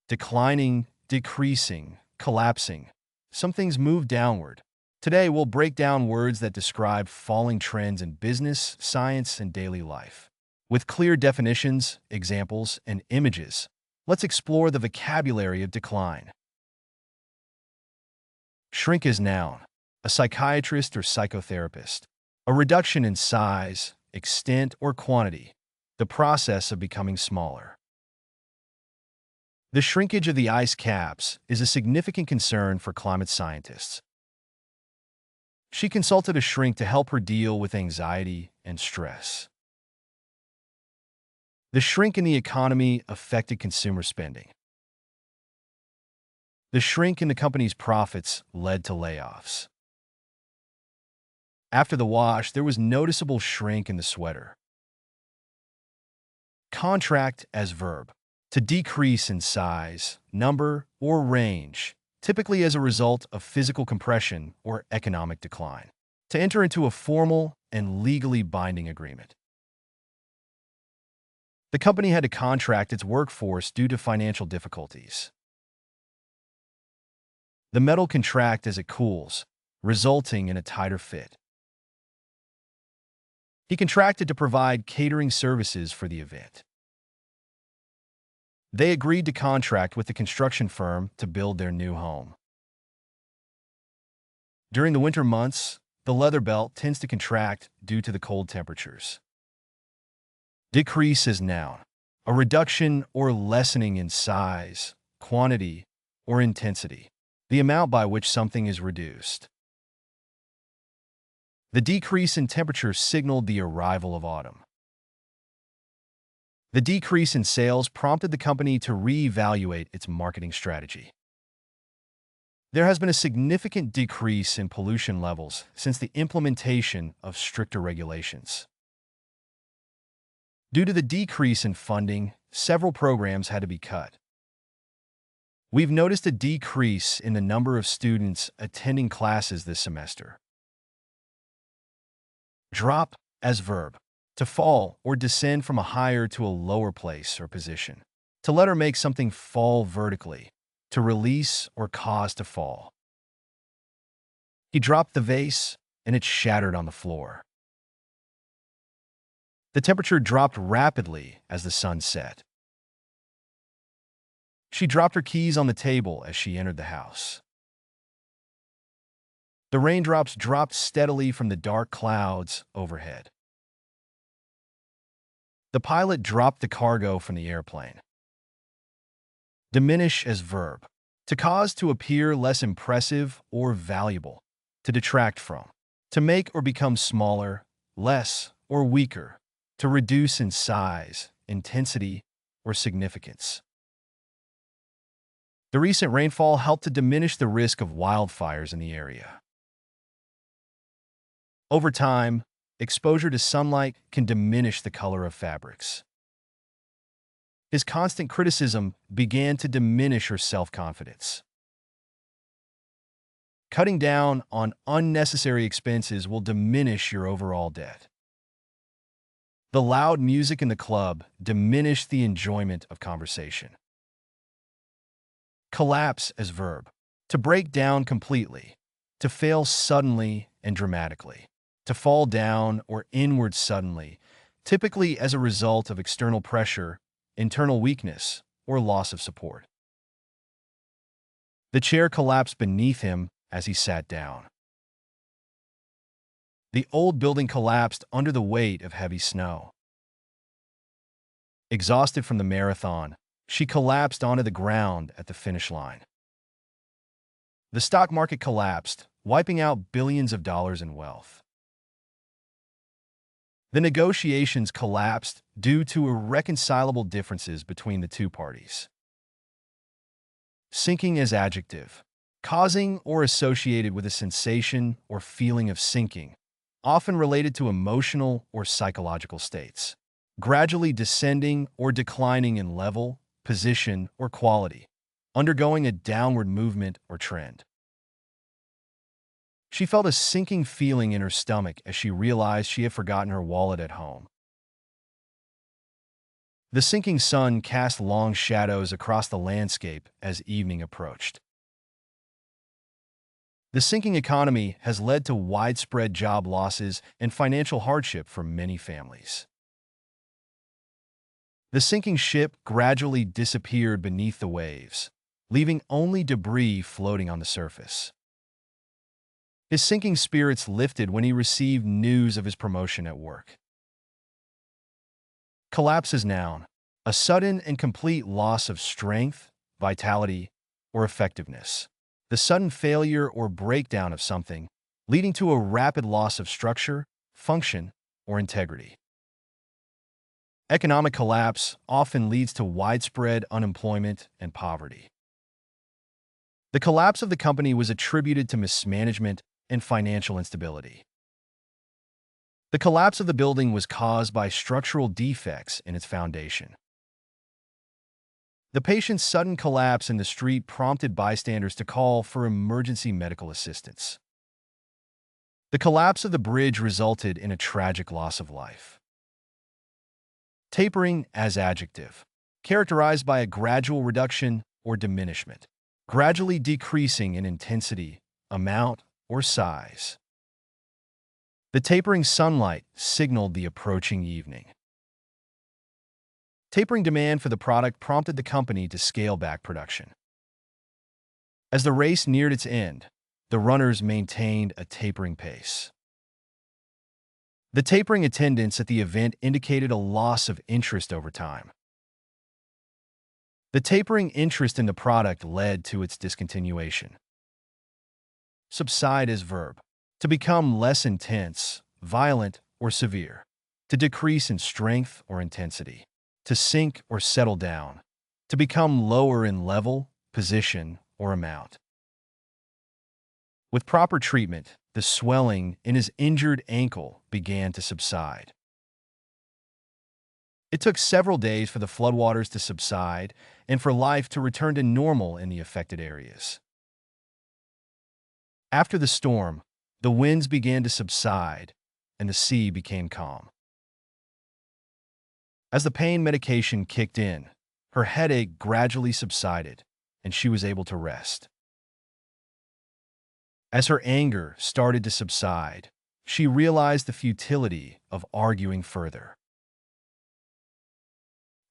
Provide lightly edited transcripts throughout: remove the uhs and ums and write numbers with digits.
declining, decreasing, collapsing. Some things move downward. Today, we'll break down words that describe falling trends in business, science, and daily life. With clear definitions, examples, and images, let's explore the vocabulary of decline. Shrink is noun, a psychiatrist or psychotherapist. A reduction in size, extent, or quantity, the process of becoming smaller. The shrinkage of the ice caps is a significant concern for climate scientists. She consulted a shrink to help her deal with anxiety and stress. The shrink in the economy affected consumer spending. The shrink in the company's profits led to layoffs. After the wash, there was noticeable shrink in the sweater. Contract as verb. To decrease in size, number, or range, typically as a result of physical compression or economic decline. To enter into a formal and legally binding agreement. The company had to contract its workforce due to financial difficulties. The metal contract as it cools, resulting in a tighter fit. He contracted to provide catering services for the event. They agreed to contract with the construction firm to build their new home. During the winter months, the leather belt tends to contract due to the cold temperatures. Decrease is noun, a reduction or lessening in size, quantity, or intensity, the amount by which something is reduced. The decrease in temperature signaled the arrival of autumn. The decrease in sales prompted the company to reevaluate its marketing strategy. There has been a significant decrease in pollution levels since the implementation of stricter regulations. Due to the decrease in funding, several programs had to be cut. We've noticed a decrease in the number of students attending classes this semester. Drop as verb. To fall or descend from a higher to a lower place or position. To let or make something fall vertically. To release or cause to fall. He dropped the vase, and it shattered on the floor. The temperature dropped rapidly as the sun set. She dropped her keys on the table as she entered the house. The raindrops dropped steadily from the dark clouds overhead. The pilot dropped the cargo from the airplane. Diminish as verb. To cause to appear less impressive or valuable. To detract from. To make or become smaller, less, or weaker. To reduce in size, intensity, or significance. The recent rainfall helped to diminish the risk of wildfires in the area. Over time, exposure to sunlight can diminish the color of fabrics. His constant criticism began to diminish her self-confidence. Cutting down on unnecessary expenses will diminish your overall debt. The loud music in the club diminished the enjoyment of conversation. Collapse as verb. To break down completely. To fail suddenly and dramatically. To fall down or inward suddenly, typically as a result of external pressure, internal weakness, or loss of support. The chair collapsed beneath him as he sat down. The old building collapsed under the weight of heavy snow. Exhausted from the marathon, she collapsed onto the ground at the finish line. The stock market collapsed, wiping out billions of dollars in wealth. The negotiations collapsed due to irreconcilable differences between the two parties. Sinking as adjective. Causing or associated with a sensation or feeling of sinking, often related to emotional or psychological states. Gradually descending or declining in level, position, or quality, undergoing a downward movement or trend. She felt a sinking feeling in her stomach as she realized she had forgotten her wallet at home. The sinking sun cast long shadows across the landscape as evening approached. The sinking economy has led to widespread job losses and financial hardship for many families. The sinking ship gradually disappeared beneath the waves, leaving only debris floating on the surface. His sinking spirits lifted when he received news of his promotion at work. Collapse is noun, a sudden and complete loss of strength, vitality, or effectiveness. The sudden failure or breakdown of something, leading to a rapid loss of structure, function, or integrity. Economic collapse often leads to widespread unemployment and poverty. The collapse of the company was attributed to mismanagement and financial instability. The collapse of the building was caused by structural defects in its foundation. The patient's sudden collapse in the street prompted bystanders to call for emergency medical assistance. The collapse of the bridge resulted in a tragic loss of life. Tapering as adjective, characterized by a gradual reduction or diminishment, gradually decreasing in intensity, amount, or size. The tapering sunlight signaled the approaching evening. Tapering demand for the product prompted the company to scale back production. As the race neared its end, the runners maintained a tapering pace. The tapering attendance at the event indicated a loss of interest over time. The tapering interest in the product led to its discontinuation. Subside is verb. To become less intense, violent, or severe. To decrease in strength or intensity. To sink or settle down. To become lower in level, position, or amount. With proper treatment, the swelling in his injured ankle began to subside. It took several days for the floodwaters to subside and for life to return to normal in the affected areas. After the storm, the winds began to subside and the sea became calm. As the pain medication kicked in, her headache gradually subsided and she was able to rest. As her anger started to subside, she realized the futility of arguing further.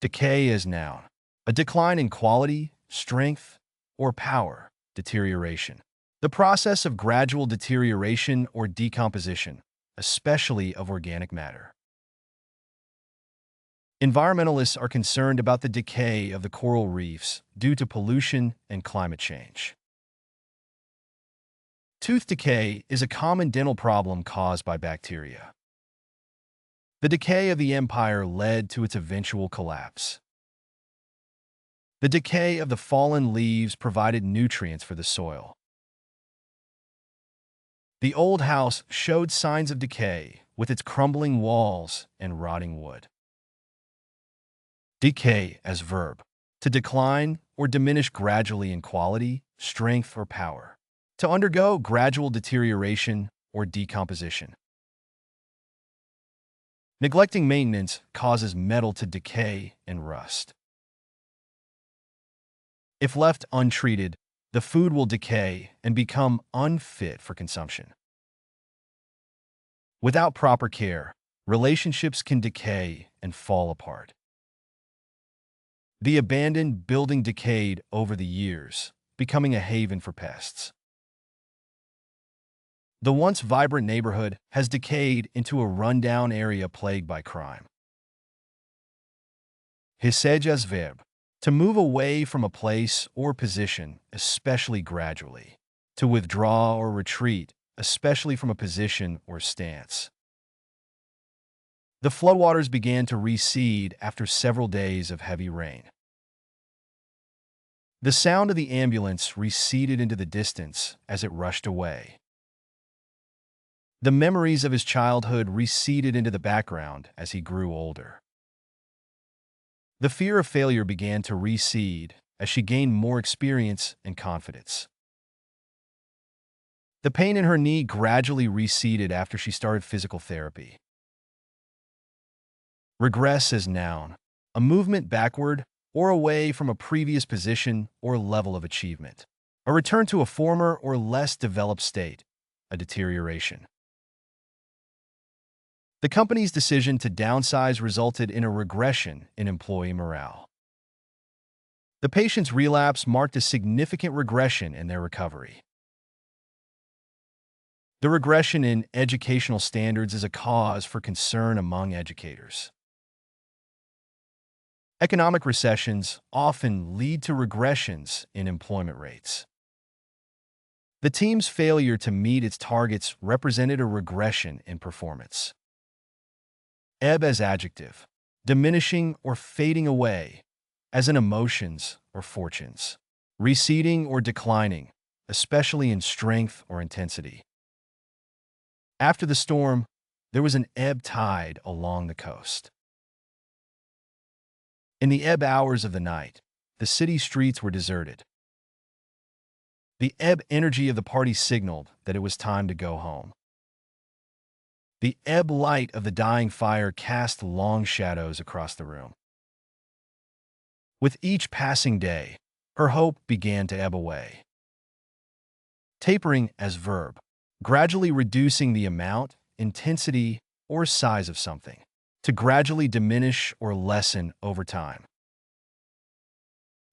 Decay is noun. A decline in quality, strength, or power, deterioration. The process of gradual deterioration or decomposition, especially of organic matter. Environmentalists are concerned about the decay of the coral reefs due to pollution and climate change. Tooth decay is a common dental problem caused by bacteria. The decay of the empire led to its eventual collapse. The decay of the fallen leaves provided nutrients for the soil. The old house showed signs of decay with its crumbling walls and rotting wood. Decay as verb. To decline or diminish gradually in quality, strength, or power. To undergo gradual deterioration or decomposition. Neglecting maintenance causes metal to decay and rust. If left untreated, the food will decay and become unfit for consumption. Without proper care, relationships can decay and fall apart. The abandoned building decayed over the years, becoming a haven for pests. The once vibrant neighborhood has decayed into a rundown area plagued by crime. Hisej as verb. To move away from a place or position, especially gradually. To withdraw or retreat, especially from a position or stance. The floodwaters began to recede after several days of heavy rain. The sound of the ambulance receded into the distance as it rushed away. The memories of his childhood receded into the background as he grew older. The fear of failure began to recede as she gained more experience and confidence. The pain in her knee gradually receded after she started physical therapy. Regress as noun. a movement backward or away from a previous position or level of achievement. A return to a former or less developed state, a deterioration. The company's decision to downsize resulted in a regression in employee morale. The patient's relapse marked a significant regression in their recovery. The regression in educational standards is a cause for concern among educators. Economic recessions often lead to regressions in employment rates. The team's failure to meet its targets represented a regression in performance. Ebb as adjective, diminishing or fading away, as in emotions or fortunes. Receding or declining, especially in strength or intensity. After the storm, there was an ebb tide along the coast. In the ebb hours of the night, the city streets were deserted. The ebb energy of the party signaled that it was time to go home. The ebb light of the dying fire cast long shadows across the room. With each passing day, her hope began to ebb away. Tapering as verb, gradually reducing the amount, intensity, or size of something, to gradually diminish or lessen over time.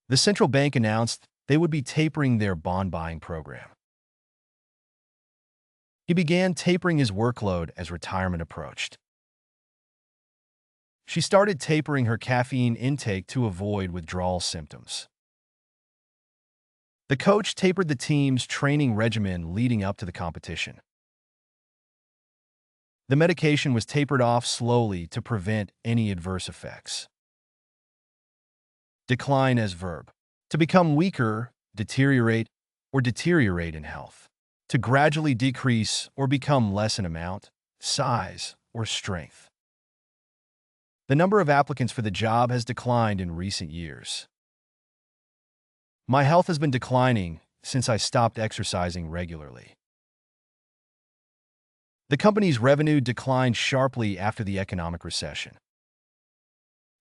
The central bank announced they would be tapering their bond buying program. He began tapering his workload as retirement approached. She started tapering her caffeine intake to avoid withdrawal symptoms. The coach tapered the team's training regimen leading up to the competition. The medication was tapered off slowly to prevent any adverse effects. Decline as verb, to become weaker, deteriorate, or deteriorate in health. To gradually decrease or become less in amount, size, or strength. The number of applicants for the job has declined in recent years. My health has been declining since I stopped exercising regularly. The company's revenue declined sharply after the economic recession.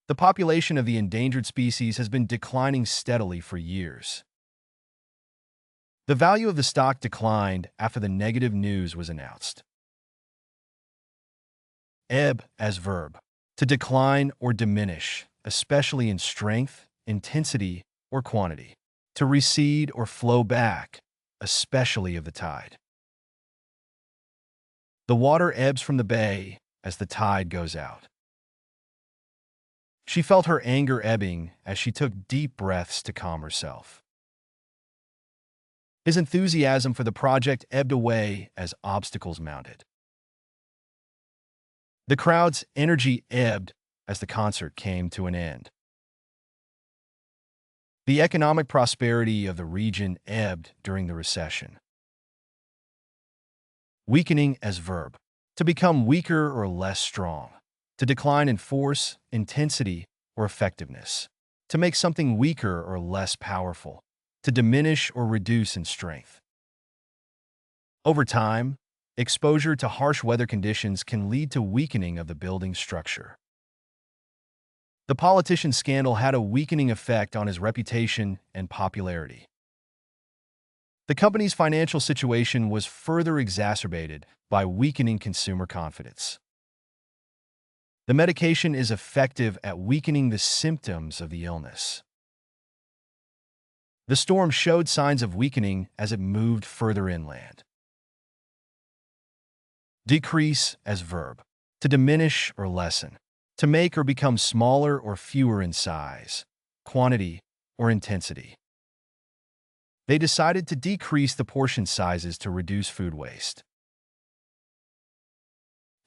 The population of the endangered species has been declining steadily for years. The value of the stock declined after the negative news was announced. Ebb as verb, to decline or diminish, especially in strength, intensity, or quantity. To recede or flow back, especially of the tide. The water ebbs from the bay as the tide goes out. She felt her anger ebbing as she took deep breaths to calm herself. His enthusiasm for the project ebbed away as obstacles mounted. The crowd's energy ebbed as the concert came to an end. The economic prosperity of the region ebbed during the recession. Weakening as verb, to become weaker or less strong. To decline in force, intensity, or effectiveness. To make something weaker or less powerful. To diminish or reduce in strength. Over time, exposure to harsh weather conditions can lead to weakening of the building structure. The politician's scandal had a weakening effect on his reputation and popularity. The company's financial situation was further exacerbated by weakening consumer confidence. The medication is effective at weakening the symptoms of the illness. The storm showed signs of weakening as it moved further inland. Decrease as verb, to diminish or lessen. To make or become smaller or fewer in size, quantity, or intensity. They decided to decrease the portion sizes to reduce food waste.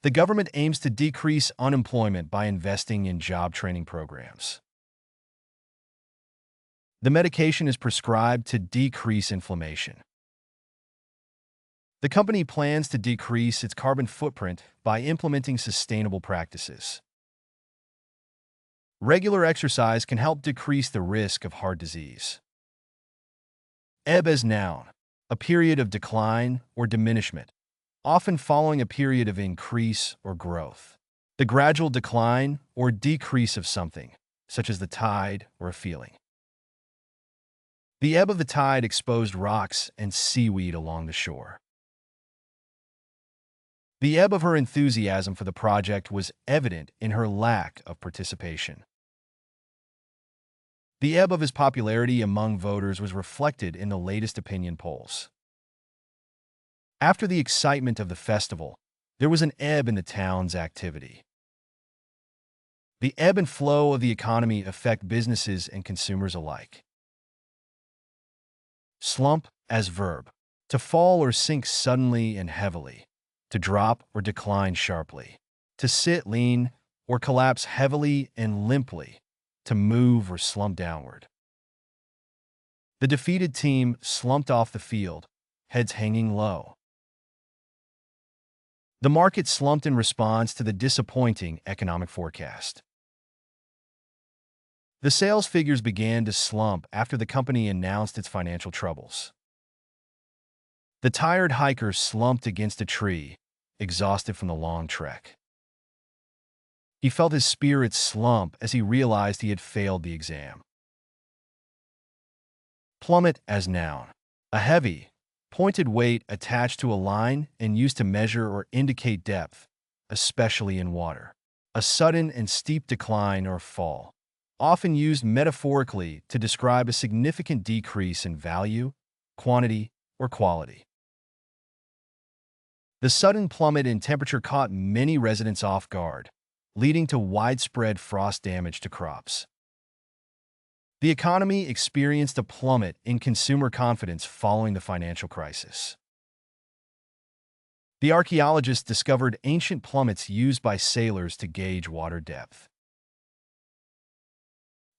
The government aims to decrease unemployment by investing in job training programs. The medication is prescribed to decrease inflammation. The company plans to decrease its carbon footprint by implementing sustainable practices. Regular exercise can help decrease the risk of heart disease. Ebb as noun, a period of decline or diminishment, often following a period of increase or growth. The gradual decline or decrease of something, such as the tide or a feeling. The ebb of the tide exposed rocks and seaweed along the shore. The ebb of her enthusiasm for the project was evident in her lack of participation. The ebb of his popularity among voters was reflected in the latest opinion polls. After the excitement of the festival, there was an ebb in the town's activity. The ebb and flow of the economy affect businesses and consumers alike. Slump as verb: to fall or sink suddenly and heavily, to drop or decline sharply, to sit, lean, or collapse heavily and limply, to move or slump downward. The defeated team slumped off the field, heads hanging low. The market slumped in response to the disappointing economic forecast. The sales figures began to slump after the company announced its financial troubles. The tired hiker slumped against a tree, exhausted from the long trek. He felt his spirits slump as he realized he had failed the exam. Plummet as noun: a heavy, pointed weight attached to a line and used to measure or indicate depth, especially in water. A sudden and steep decline or fall, often used metaphorically to describe a significant decrease in value, quantity, or quality. The sudden plummet in temperature caught many residents off guard, leading to widespread frost damage to crops. The economy experienced a plummet in consumer confidence following the financial crisis. The archaeologists discovered ancient plummets used by sailors to gauge water depth.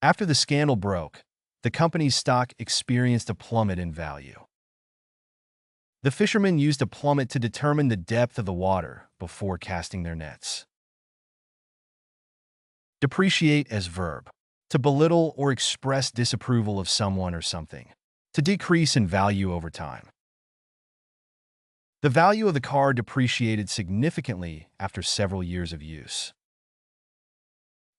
After the scandal broke, the company's stock experienced a plummet in value. The fishermen used a plummet to determine the depth of the water before casting their nets. Depreciate as verb: to belittle or express disapproval of someone or something, to decrease in value over time. The value of the car depreciated significantly after several years of use.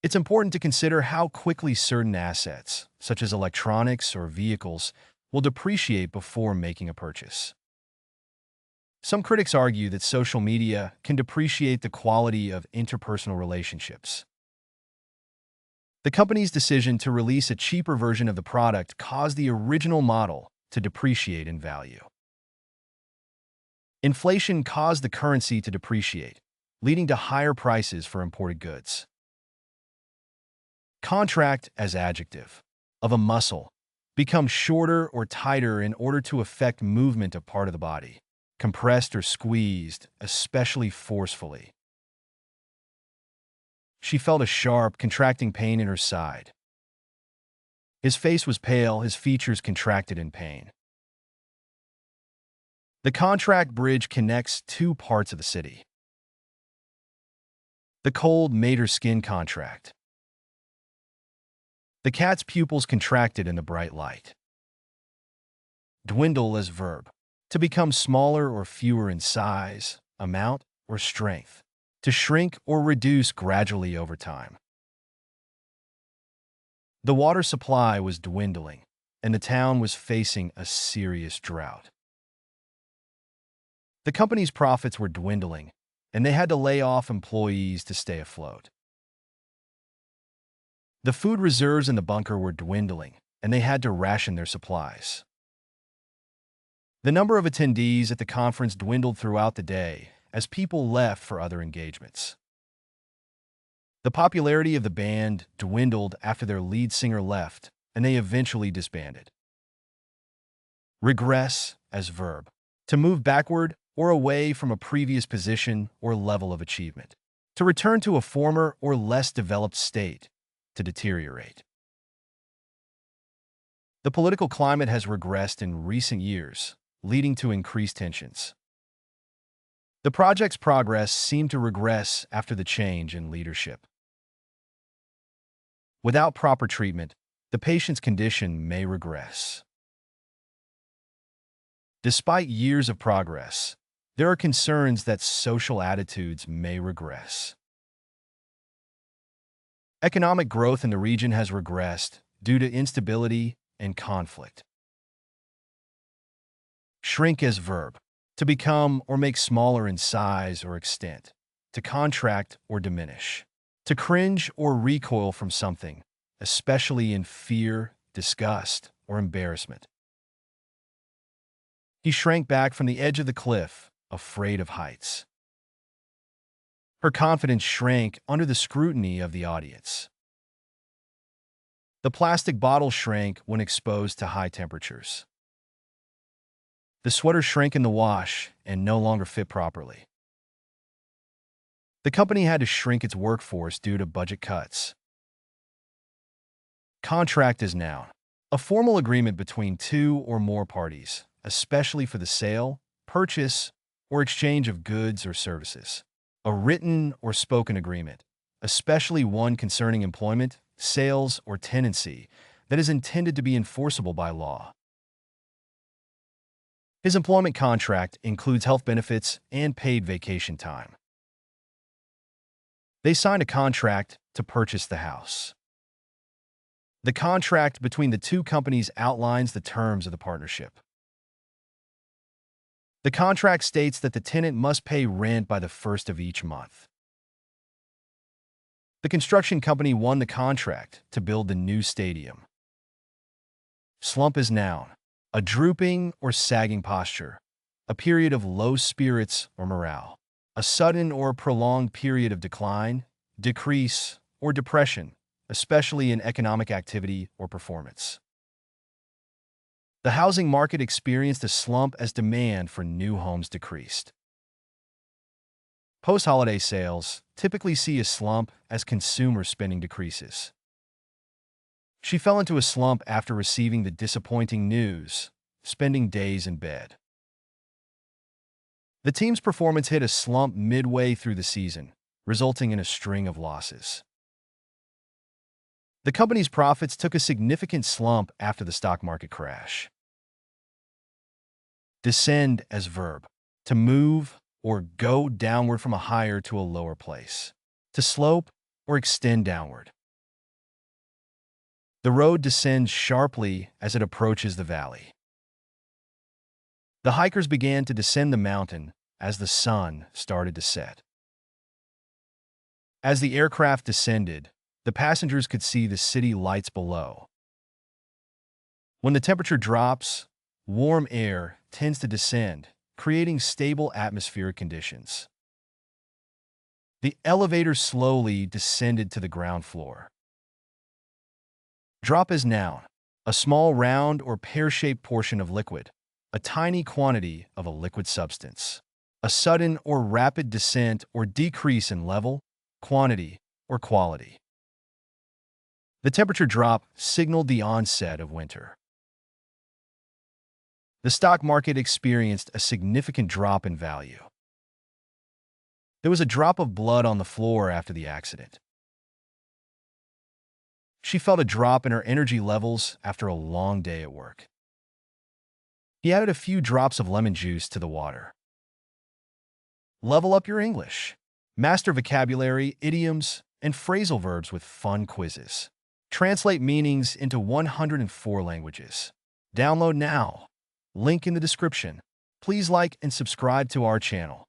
It's important to consider how quickly certain assets, such as electronics or vehicles, will depreciate before making a purchase. Some critics argue that social media can depreciate the quality of interpersonal relationships. The company's decision to release a cheaper version of the product caused the original model to depreciate in value. Inflation caused the currency to depreciate, leading to higher prices for imported goods. Contract as adjective: of a muscle, become shorter or tighter in order to affect movement of part of the body, compressed or squeezed, especially forcefully. She felt a sharp, contracting pain in her side. His face was pale, his features contracted in pain. The contract bridge connects two parts of the city. The cold made her skin contract. The cat's pupils contracted in the bright light. Dwindle as verb: to become smaller or fewer in size, amount, or strength, to shrink or reduce gradually over time. The water supply was dwindling, and the town was facing a serious drought. The company's profits were dwindling, and they had to lay off employees to stay afloat. The food reserves in the bunker were dwindling, and they had to ration their supplies. The number of attendees at the conference dwindled throughout the day as people left for other engagements. The popularity of the band dwindled after their lead singer left, and they eventually disbanded. Regress as verb: to move backward or away from a previous position or level of achievement, to return to a former or less developed state, to deteriorate. The political climate has regressed in recent years, leading to increased tensions. The project's progress seemed to regress after the change in leadership. Without proper treatment, the patient's condition may regress. Despite years of progress, there are concerns that social attitudes may regress. Economic growth in the region has regressed due to instability and conflict. Shrink as verb. To become or make smaller in size or extent. To contract or diminish. To cringe or recoil from something, especially in fear, disgust, or embarrassment. He shrank back from the edge of the cliff, afraid of heights. Her confidence shrank under the scrutiny of the audience. The plastic bottle shrank when exposed to high temperatures. The sweater shrank in the wash and no longer fit properly. The company had to shrink its workforce due to budget cuts. Contract is noun. A formal agreement between two or more parties, especially for the sale, purchase, or exchange of goods or services. A written or spoken agreement, especially one concerning employment, sales, or tenancy, that is intended to be enforceable by law. His employment contract includes health benefits and paid vacation time. They signed a contract to purchase the house. The contract between the two companies outlines the terms of the partnership. The contract states that the tenant must pay rent by the first of each month. The construction company won the contract to build the new stadium. Slump is noun. A drooping or sagging posture, a period of low spirits or morale, a sudden or prolonged period of decline, decrease, or depression, especially in economic activity or performance. The housing market experienced a slump as demand for new homes decreased. Post-holiday sales typically see a slump as consumer spending decreases. She fell into a slump after receiving the disappointing news, spending days in bed. The team's performance hit a slump midway through the season, resulting in a string of losses. The company's profits took a significant slump after the stock market crash. Descend as verb. To move or go downward from a higher to a lower place. To slope or extend downward. The road descends sharply as it approaches the valley. The hikers began to descend the mountain as the sun started to set. As the aircraft descended, the passengers could see the city lights below. When the temperature drops, warm air tends to descend, creating stable atmospheric conditions. The elevator slowly descended to the ground floor. Drop is noun. A small round or pear-shaped portion of liquid, a tiny quantity of a liquid substance. A sudden or rapid descent or decrease in level, quantity, or quality. The temperature drop signaled the onset of winter. The stock market experienced a significant drop in value. There was a drop of blood on the floor after the accident. She felt a drop in her energy levels after a long day at work. He added a few drops of lemon juice to the water. Level up your English. Master vocabulary, idioms, and phrasal verbs with fun quizzes. Translate meanings into 104 languages. Download now. Link in the description. Please like and subscribe to our channel.